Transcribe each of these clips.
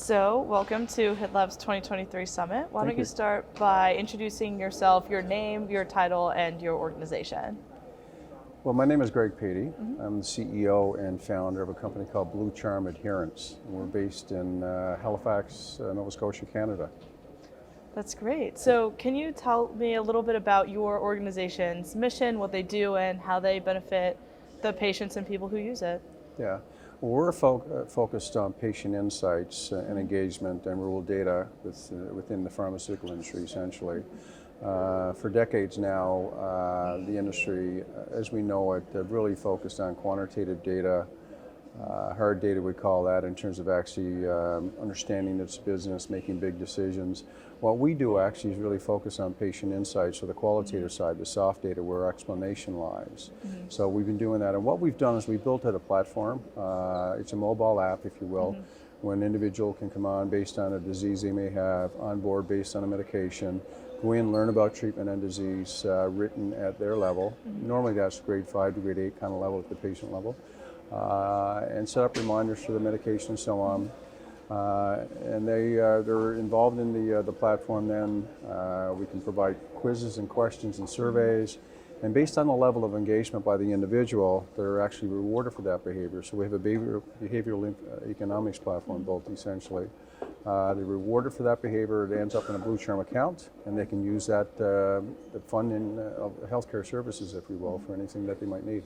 So, welcome to HITLAB's 2023 Summit. Why Thank don't you you. start by introducing yourself, your name, your title, and your organization? Well, my name is Greg Patey. I'm the CEO and founder of a company called Blue Charm Adherence. And we're based in Halifax, Nova Scotia, Canada. That's great. So, can you tell me a little bit about your organization's mission, what they do, and how they benefit the patients and people who use it? Yeah. Well, we're focused on patient insights and engagement and real data within the pharmaceutical industry, essentially. For decades now, the industry, as we know it, really focused on quantitative data, hard data we call that, in terms of actually understanding its business, making big decisions. What we do actually is really focus on patient insights, so the qualitative side, the soft data, where our explanation lies. So we've been doing that, and what we've done is we built out a platform. It's a mobile app, if you will, where an individual can come on based on a disease they may have, on board based on a medication, go in, learn about treatment and disease written at their level. Normally that's grade 5 to grade 8 kind of level at the patient level. And set up reminders for the medication and so on. And they're involved in the platform then. We can provide quizzes and questions and surveys. And based on the level of engagement by the individual, they're actually rewarded for that behavior. So we have a behavioral economics platform built, essentially. They're rewarded for that behavior. It ends up in a Blue Charm account, and they can use that fund in healthcare services, if you will, for anything that they might need.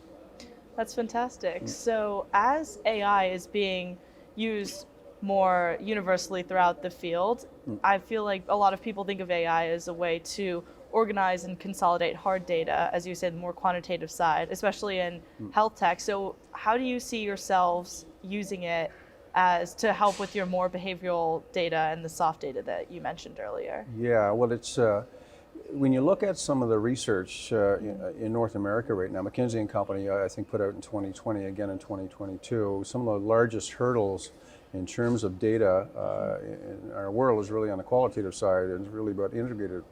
That's fantastic. So, as AI is being used more universally throughout the field, I feel like a lot of people think of AI as a way to organize and consolidate hard data, as you said, the more quantitative side, especially in health tech. So, how do you see yourselves using it as to help with your more behavioral data and the soft data that you mentioned earlier? Yeah, well, it's when you look at some of the research in North America right now, McKinsey and Company, I think, put out in 2020, again in 2022, some of the largest hurdles in terms of data in our world is really on the qualitative side, and it's really about integrated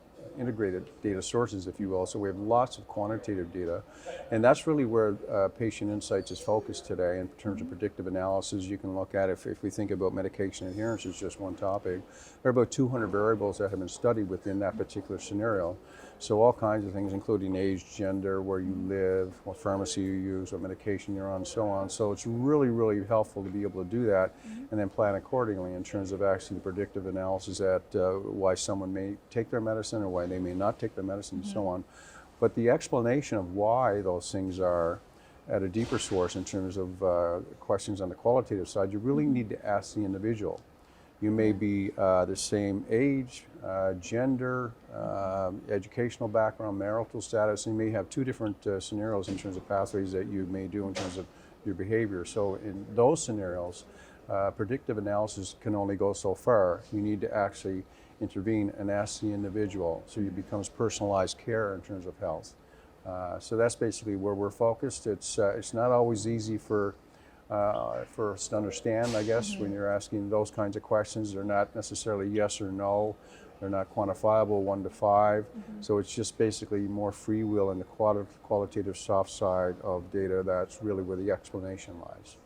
data sources, if you will. So we have lots of quantitative data, and that's really where patient insights is focused today in terms of predictive analysis. You can look at it, if we think about medication adherence as just one topic, there are about 200 variables that have been studied within that particular scenario. So all kinds of things, including age, gender, where you live, what pharmacy you use, what medication you're on, and so on. So it's really, really helpful to be able to do that and then plan accordingly in terms of actually the predictive analysis at why someone may take their medicine or why they may not take their medicine and so on. But the explanation of why those things are at a deeper source in terms of questions on the qualitative side, you really need to ask the individual. You may be the same age, gender, educational background, marital status. You may have two different scenarios in terms of pathways that you may do in terms of your behavior. So in those scenarios, predictive analysis can only go so far. You need to actually intervene and ask the individual, so it becomes personalized care in terms of health. So that's basically where we're focused. It's not always easy for us to understand, I guess, when you're asking those kinds of questions. They're not necessarily yes or no. They're not quantifiable, 1 to 5. So it's just basically more free will in the qualitative soft side of data. That's really where the explanation lies.